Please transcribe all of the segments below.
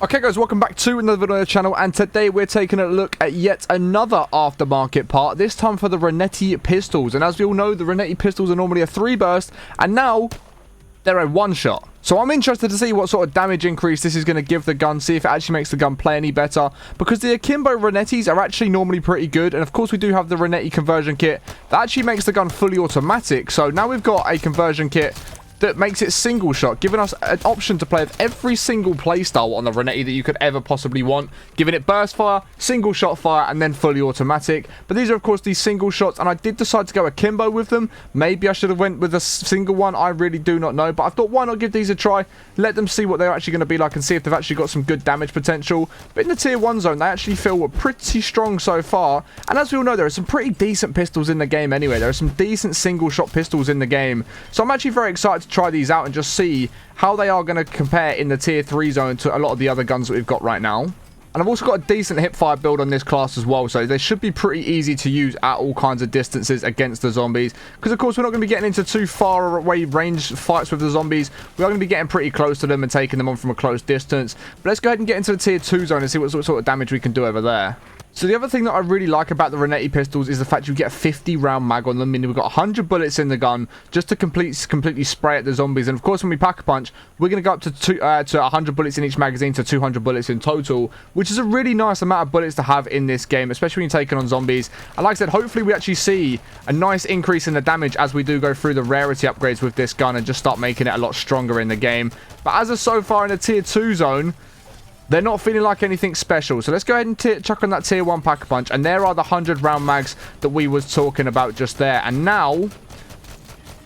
Okay guys, welcome back to another video on the channel, and today we're taking a look at yet another aftermarket part, this time for the Renetti pistols. And as we all know, the Renetti pistols are normally a 3 burst, and now they're a 1 shot. So I'm interested to see what sort of damage increase this is going to give the gun, see if it actually makes the gun play any better, because the Akimbo Renettis are actually normally pretty good, and of course we do have the Renetti conversion kit that actually makes the gun fully automatic. So now we've got a conversion kit that makes it single shot, giving us an option to play with every single playstyle on the Renetti that you could ever possibly want, giving it burst fire, single shot fire, and then fully automatic. But these are of course these single shots, and I did decide to go akimbo with them. Maybe I should have went with a single one, I really do not know, but I thought why not give these a try, let them see what they're actually going to be like and see if they've actually got some good damage potential. But in the tier 1 zone they actually feel pretty strong so far, and as we all know there are some pretty decent pistols in the game anyway. There are some decent single shot pistols in the game, so I'm actually very excited to try these out and just see how they are going to compare in the tier 3 zone to a lot of the other guns that we've got right now. And I've also got a decent hipfire build on this class as well, so they should be pretty easy to use at all kinds of distances against the zombies, because of course we're not going to be getting into too far away range fights with the zombies. We are going to be getting pretty close to them and taking them on from a close distance. But let's go ahead and get into the tier 2 zone and see what sort of damage we can do over there. So the other thing that I really like about the Renetti pistols is the fact you get a 50 round mag on them, meaning we've got 100 bullets in the gun just to completely spray at the zombies. And of course when we pack a punch, we're going to go up to 100 bullets in each magazine, to 200 bullets in total, which is a really nice amount of bullets to have in this game, especially when you're taking on zombies. And like I said, hopefully we actually see a nice increase in the damage as we do go through the rarity upgrades with this gun and just start making it a lot stronger in the game. But as of so far in the tier 2 zone, they're not feeling like anything special. So let's go ahead and chuck on that tier 1 pack a punch. And there are the 100 round mags that we was talking about just there. And now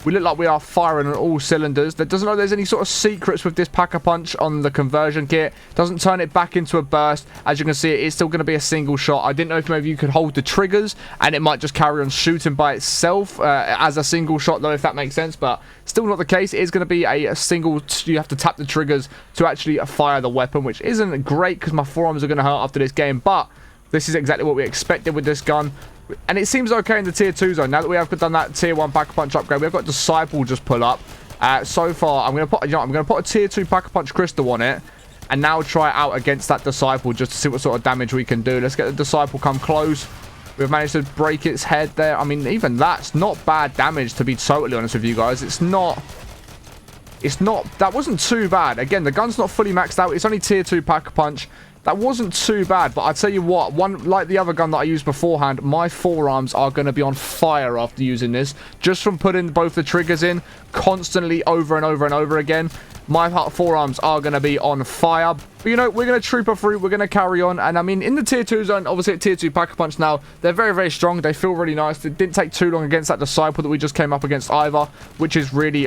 we look like we are firing on all cylinders. That doesn't look like there's any sort of secrets with this pack-a-punch on the conversion kit. Doesn't turn it back into a burst. As you can see, it's still going to be a single shot. I didn't know if maybe you could hold the triggers and it might just carry on shooting by itself as a single shot, though, if that makes sense. But still not the case. It is going to be a single. You have to tap the triggers to actually fire the weapon, which isn't great because my forearms are going to hurt after this game. But this is exactly what we expected with this gun. And it seems okay in the tier 2 zone. Now that we have done that tier 1 pack-a-punch upgrade, we've got Disciple just pull up. So far, I'm going to put a tier 2 pack-a-punch crystal on it, and now try it out against that Disciple just to see what sort of damage we can do. Let's get the Disciple come close. We've managed to break its head there. I mean, even that's not bad damage, to be totally honest with you guys. That wasn't too bad. Again, the gun's not fully maxed out. It's only tier 2 pack-a-punch. That wasn't too bad, but I tell you what, like the other gun that I used beforehand, my forearms are going to be on fire after using this. Just from putting both the triggers in constantly over and over and over again, my forearms are going to be on fire. But you know, we're going to trooper through, we're going to carry on. And I mean, in the tier 2 zone, obviously at tier 2 pack-a-punch now, they're very, very strong. They feel really nice. It didn't take too long against that Disciple that we just came up against either, which is really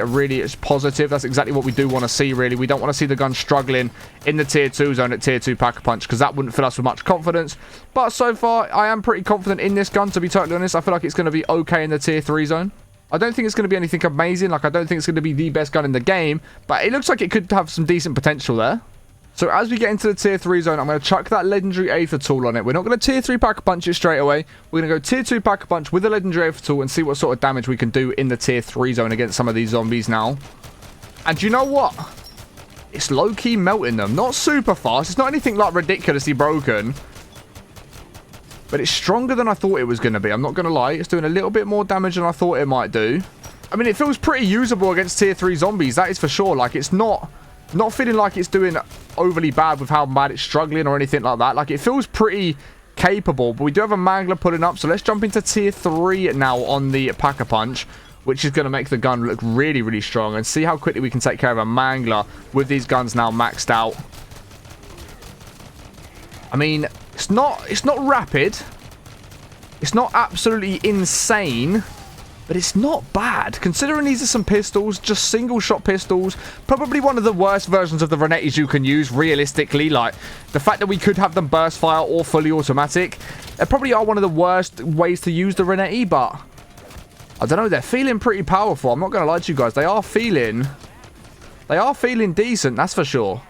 positive. That's exactly what we do want to see, really. We don't want to see the gun struggling in the tier 2 zone at tier 2 pack-a-punch, because that wouldn't fill us with much confidence. But so far, I am pretty confident in this gun, to be totally honest. I feel like it's going to be okay in the tier 3 zone. I don't think it's going to be anything amazing. Like, I don't think it's going to be the best gun in the game, but it looks like it could have some decent potential there. So as we get into the tier 3 zone, I'm going to chuck that legendary Aether tool on it. We're not going to tier 3 pack-a-punch it straight away. We're going to go tier 2 pack-a-punch with the legendary Aether tool and see what sort of damage we can do in the tier 3 zone against some of these zombies now. And you know what? It's low-key melting them. Not super fast. It's not anything like ridiculously broken, but it's stronger than I thought it was going to be. I'm not going to lie. It's doing a little bit more damage than I thought it might do. I mean, it feels pretty usable against tier 3 zombies. That is for sure. Like, it's not feeling like it's doing overly bad with how bad it's struggling or anything like that. Like, it feels pretty capable. But we do have a Mangler putting up. So let's jump into tier 3 now on the pack-a-punch, which is going to make the gun look really, really strong. And see how quickly we can take care of a Mangler with these guns now maxed out. I mean, it's not rapid. It's not absolutely insane, but it's not bad. Considering these are some pistols, just single shot pistols, probably one of the worst versions of the Renettis you can use, realistically. Like, the fact that we could have them burst fire or fully automatic, they probably are one of the worst ways to use the Renetti, but I don't know, they're feeling pretty powerful. I'm not going to lie to you guys. They are feeling decent, that's for sure.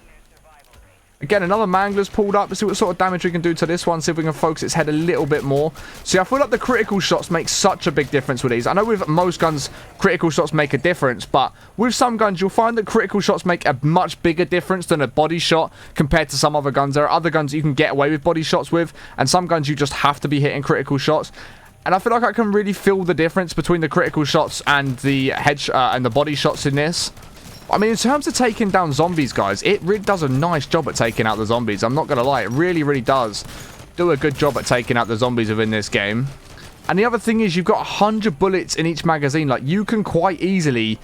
Again, another Mangler's pulled up. Let's see what sort of damage we can do to this one. See if we can focus its head a little bit more. See, I feel like the critical shots make such a big difference with these. I know with most guns, critical shots make a difference. But with some guns, you'll find that critical shots make a much bigger difference than a body shot compared to some other guns. There are other guns you can get away with body shots with. And some guns you just have to be hitting critical shots. And I feel like I can really feel the difference between the critical shots and the and the body shots in this. I mean, in terms of taking down zombies, guys, it really does a nice job at taking out the zombies. I'm not going to lie. It really, really does do a good job at taking out the zombies within this game. And the other thing is you've got 100 bullets in each magazine. Like, you can quite easily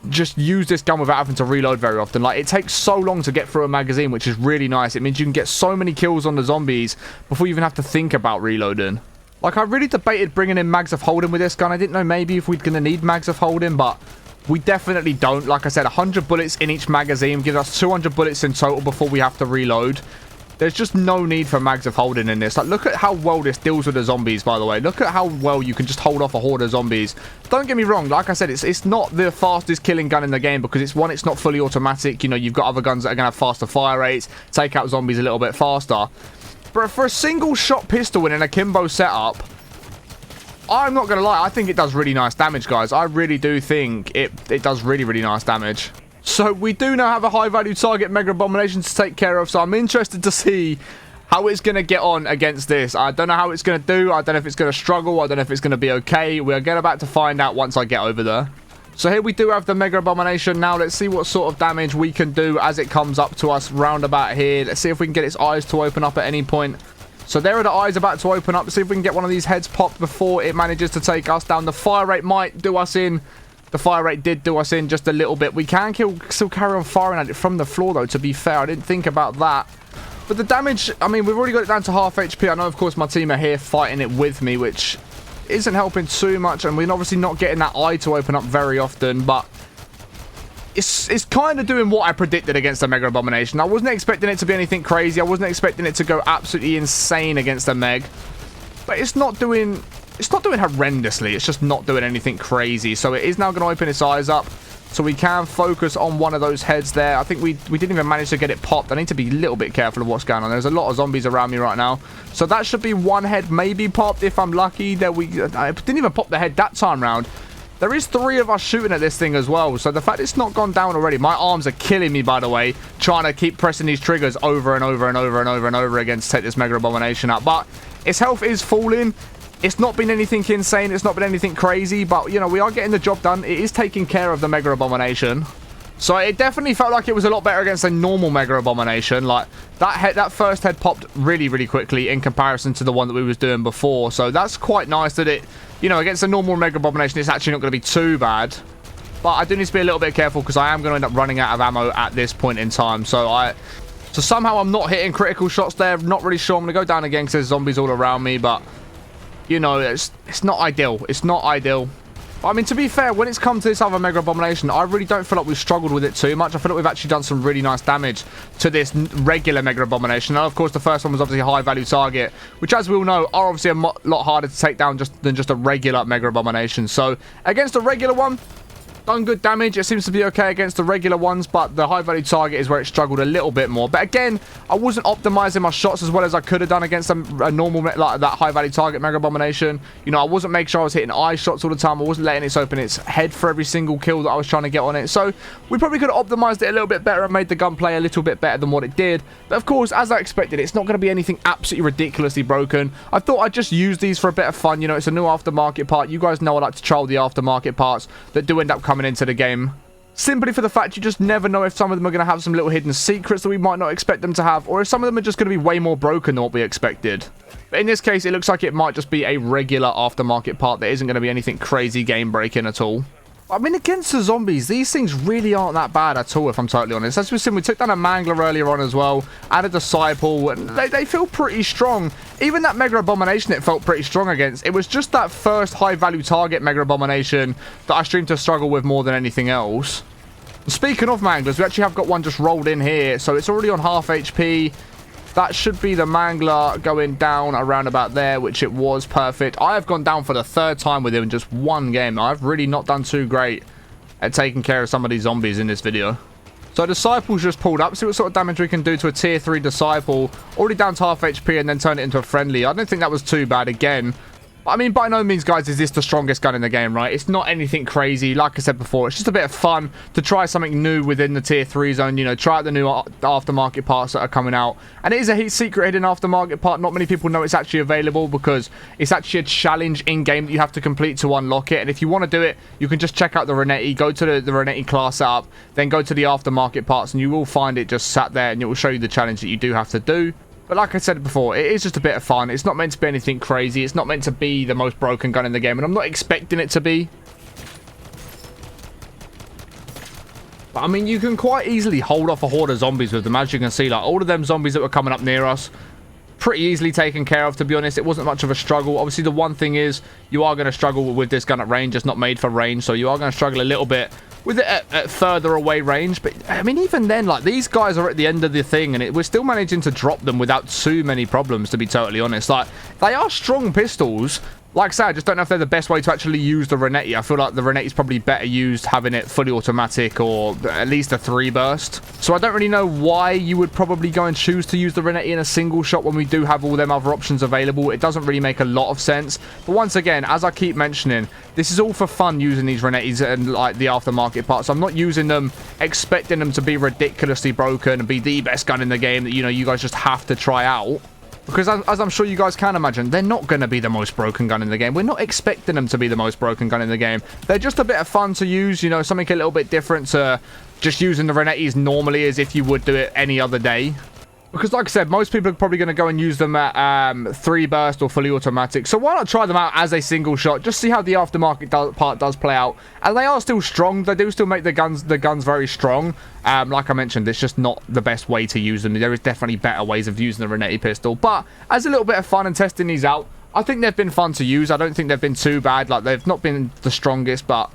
just use this gun without having to reload very often. Like, it takes so long to get through a magazine, which is really nice. It means you can get so many kills on the zombies before you even have to think about reloading. Like, I really debated bringing in mags of holding with this gun. I didn't know maybe if we're going to need mags of holding, but we definitely don't. Like I said, 100 bullets in each magazine gives us 200 bullets in total before we have to reload. There's just no need for mags of holding in this. Like, look at how well this deals with the zombies, by the way. Look at how well you can just hold off a horde of zombies. Don't get me wrong. Like I said, it's not the fastest killing gun in the game because it's not fully automatic. You know, you've got other guns that are going to have faster fire rates, take out zombies a little bit faster. But for a single shot pistol in an akimbo setup, I'm not going to lie, I think it does really nice damage, guys. I really do think it does really, really nice damage. So we do now have a high-value target Mega Abomination to take care of, so I'm interested to see how it's going to get on against this. I don't know how it's going to do. I don't know if it's going to struggle. I don't know if it's going to be okay. We're about to find out once I get over there. So here we do have the Mega Abomination. Now let's see what sort of damage we can do as it comes up to us round about here. Let's see if we can get its eyes to open up at any point. So there are the eyes about to open up. Let's see if we can get one of these heads popped before it manages to take us down. The fire rate might do us in. The fire rate did do us in just a little bit. We can still carry on firing at it from the floor, though, to be fair. I didn't think about that. But the damage, I mean, we've already got it down to half HP. I know, of course, my team are here fighting it with me, which isn't helping too much. And we're obviously not getting that eye to open up very often, but it's kind of doing what I predicted against the Mega Abomination. I wasn't expecting it to be anything crazy. I wasn't expecting it to go absolutely insane against the Meg. But it's not doing horrendously. It's just not doing anything crazy. So it is now going to open its eyes up. So we can focus on one of those heads there. I think we didn't even manage to get it popped. I need to be a little bit careful of what's going on. There's a lot of zombies around me right now. So that should be one head maybe popped if I'm lucky. I didn't even pop the head that time round. There is 3 of us shooting at this thing as well. So the fact it's not gone down already. My arms are killing me, by the way, trying to keep pressing these triggers over and over and over and over and over again to take this Mega Abomination out. But its health is falling. It's not been anything insane. It's not been anything crazy. But, you know, we are getting the job done. It is taking care of the Mega Abomination. So it definitely felt like it was a lot better against a normal Mega Abomination. Like, that first head popped really, really quickly in comparison to the one that we was doing before. So that's quite nice that it, you know, against a normal Mega Abomination, it's actually not going to be too bad. But I do need to be a little bit careful because I am going to end up running out of ammo at this point in time. So somehow I'm not hitting critical shots there. Not really sure. I'm going to go down again because there's zombies all around me. But, you know, it's not ideal. It's not ideal. I mean, to be fair, when it's come to this other Mega Abomination, I really don't feel like we've struggled with it too much. I feel like we've actually done some really nice damage to this regular Mega Abomination. Now, of course, the first one was obviously a high-value target, which, as we all know, are obviously a lot harder to take down than just a regular Mega Abomination. So, against a regular one, done good damage. It seems to be okay against the regular ones, but the high-value target is where it struggled a little bit more. But again, I wasn't optimizing my shots as well as I could have done against a normal, like that high-value target Mega Abomination. You know, I wasn't making sure I was hitting eye shots all the time. I wasn't letting it open its head for every single kill that I was trying to get on it. So we probably could have optimized it a little bit better and made the gunplay a little bit better than what it did. But of course, as I expected, it's not going to be anything absolutely ridiculously broken. I thought I'd just use these for a bit of fun. You know, it's a new aftermarket part. You guys know I like to troll the aftermarket parts that do end up coming into the game. Simply for the fact you just never know if some of them are going to have some little hidden secrets that we might not expect them to have, or if some of them are just going to be way more broken than what we expected. But in this case, it looks like it might just be a regular aftermarket part that isn't going to be anything crazy game-breaking at all. I mean, against the zombies, these things really aren't that bad at all, if I'm totally honest. As we've seen, we took down a Mangler earlier on as well, and a Disciple, and they feel pretty strong. Even that Mega Abomination, it felt pretty strong against. It was just that first high-value target Mega Abomination that I seemed to struggle with more than anything else. Speaking of Manglers, we actually have got one just rolled in here, so it's already on half HP. That should be the Mangler going down around about there, which it was. Perfect. I have gone down for the 3rd time with him in just one game. I've really not done too great at taking care of some of these zombies in this video. So Disciple's just pulled up. See what sort of damage we can do to a tier 3 Disciple. Already down to half HP and then turn it into a friendly. I don't think that was too bad again. I mean, by no means, guys, is this the strongest gun in the game, right? It's not anything crazy. Like I said before, it's just a bit of fun to try something new within the tier 3 zone. You know, try out the new aftermarket parts that are coming out. And it is a heat secret hidden aftermarket part. Not many people know it's actually available because it's actually a challenge in-game that you have to complete to unlock it. And if you want to do it, you can just check out the Renetti, go to the Renetti class setup, then go to the aftermarket parts, and you will find it just sat there, and it will show you the challenge that you do have to do. But like I said before, it is just a bit of fun. It's not meant to be anything crazy. It's not meant to be the most broken gun in the game, and I'm not expecting it to be. But I mean, you can quite easily hold off a horde of zombies with them. As you can see, like all of them zombies that were coming up near us, pretty easily taken care of, to be honest. It wasn't much of a struggle. Obviously, the one thing is you are going to struggle with this gun at range. It's not made for range, so you are going to struggle a little bit with it at further away range. But I mean, even then, like, these guys are at the end of the thing, and we're still managing to drop them without too many problems, to be totally honest. Like, they are strong pistols. Like I said, I just don't know if they're the best way to actually use the Renetti. I feel like the Renetti is probably better used having it fully automatic or at least a 3 burst. So I don't really know why you would probably go and choose to use the Renetti in a single shot when we do have all them other options available. It doesn't really make a lot of sense. But once again, as I keep mentioning, this is all for fun using these Renettis and like the aftermarket parts. I'm not using them expecting them to be ridiculously broken and be the best gun in the game that, you know, you guys just have to try out. Because as I'm sure you guys can imagine, they're not going to be the most broken gun in the game. We're not expecting them to be the most broken gun in the game. They're just a bit of fun to use, you know, something a little bit different to just using the Renettis normally as if you would do it any other day. Because like I said, most people are probably going to go and use them at 3 burst or fully automatic. So why not try them out as a single shot? Just see how the aftermarket part does play out. And they are still strong. They do still make the guns very strong. Like I mentioned, it's just not the best way to use them. There is definitely better ways of using the Renetti pistol. But as a little bit of fun and testing these out, I think they've been fun to use. I don't think they've been too bad. Like, they've not been the strongest, but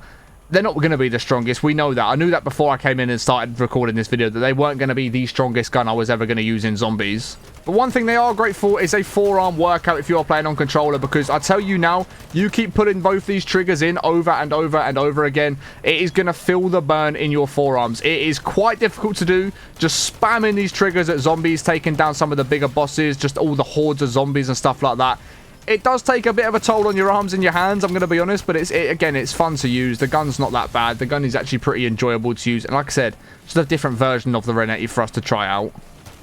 they're not going to be the strongest. We know that. I knew that before I came in and started recording this video, that they weren't going to be the strongest gun I was ever going to use in zombies. But one thing they are great for is a forearm workout if you're playing on controller, because I tell you now, you keep putting both these triggers in over and over and over again, it is going to feel the burn in your forearms. It is quite difficult to do, just spamming these triggers at zombies, taking down some of the bigger bosses, just all the hordes of zombies and stuff like that. It does take a bit of a toll on your arms and your hands, I'm going to be honest, but again, it's fun to use. The gun's not that bad. The gun is actually pretty enjoyable to use. And like I said, just a different version of the Renetti for us to try out.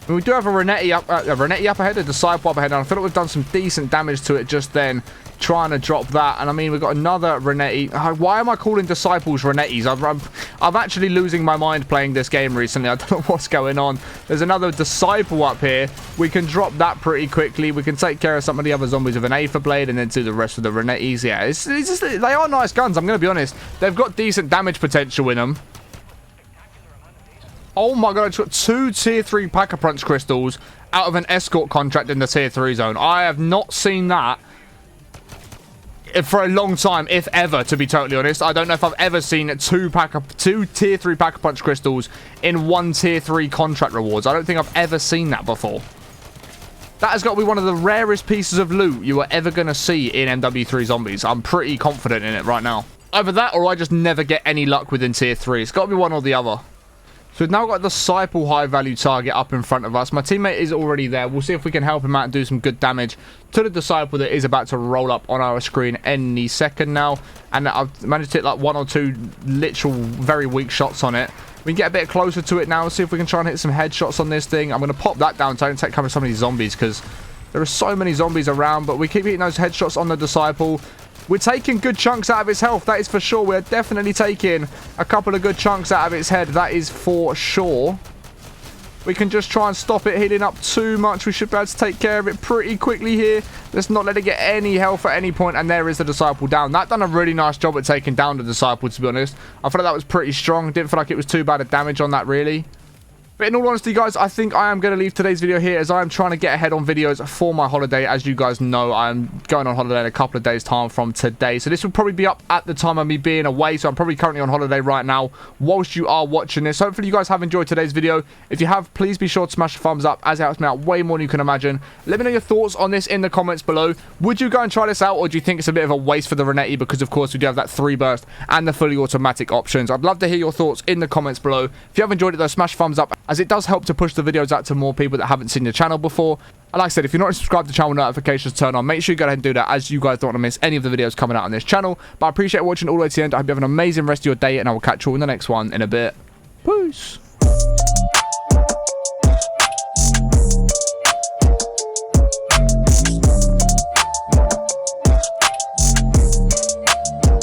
And we do have a Renetti up ahead, a Disciple up ahead, and I feel like we've done some decent damage to it just then, trying to drop that. And I mean, we've got another Renetti. Why am I calling Disciples Renettis? I'm actually losing my mind playing this game recently. I don't know what's going on. There's another Disciple up here. We can drop that pretty quickly. We can take care of some of the other zombies with an Aether Blade and then do the rest of the Renettis. Yeah, it's just, they are nice guns, I'm going to be honest. They've got decent damage potential in them. Oh my god, I just got 2 tier 3 Pack-a-Punch crystals out of an escort contract in the tier 3 zone. I have not seen that for a long time, if ever, to be totally honest. I don't know if I've ever seen 2 tier 3 Pack-a-Punch crystals in 1 tier 3 contract rewards. I don't think I've ever seen that before. That has got to be one of the rarest pieces of loot you are ever going to see in MW3 Zombies. I'm pretty confident in it right now. Either that or I just never get any luck within tier 3. It's got to be one or the other. So we've now got the Disciple high value target up in front of us. My teammate is already there. We'll see if we can help him out and do some good damage to the Disciple that is about to roll up on our screen any second now. And I've managed to hit like 1 or 2 literal very weak shots on it. We can get a bit closer to it now, see if we can try and hit some headshots on this thing. I'm going to pop that down so I don't take cover of some of these zombies, because there are so many zombies around. But we keep hitting those headshots on the Disciple. We're taking good chunks out of its health, that is for sure. We're definitely taking a couple of good chunks out of its head, that is for sure. We can just try and stop it healing up too much. We should be able to take care of it pretty quickly here. Let's not let it get any health at any point. And there is the Disciple down. That done a really nice job at taking down the Disciple, to be honest. I feel like that was pretty strong. Didn't feel like it was too bad of damage on that, really. But in all honesty, guys, I think I am going to leave today's video here as I am trying to get ahead on videos for my holiday. As you guys know, I'm going on holiday in a couple of days' time from today. So this will probably be up at the time of me being away. So I'm probably currently on holiday right now whilst you are watching this. Hopefully you guys have enjoyed today's video. If you have, please be sure to smash a thumbs up as it helps me out way more than you can imagine. Let me know your thoughts on this in the comments below. Would you go and try this out, or do you think it's a bit of a waste for the Renetti? Because, of course, we do have that 3 burst and the fully automatic options. I'd love to hear your thoughts in the comments below. If you have enjoyed it, though, smash thumbs up, as it does help to push the videos out to more people that haven't seen the channel before. And like I said, if you're not subscribed to the channel, notifications turn on. Make sure you go ahead and do that, as you guys don't want to miss any of the videos coming out on this channel. But I appreciate watching all the way to the end. I hope you have an amazing rest of your day, and I will catch you all in the next one in a bit. Peace.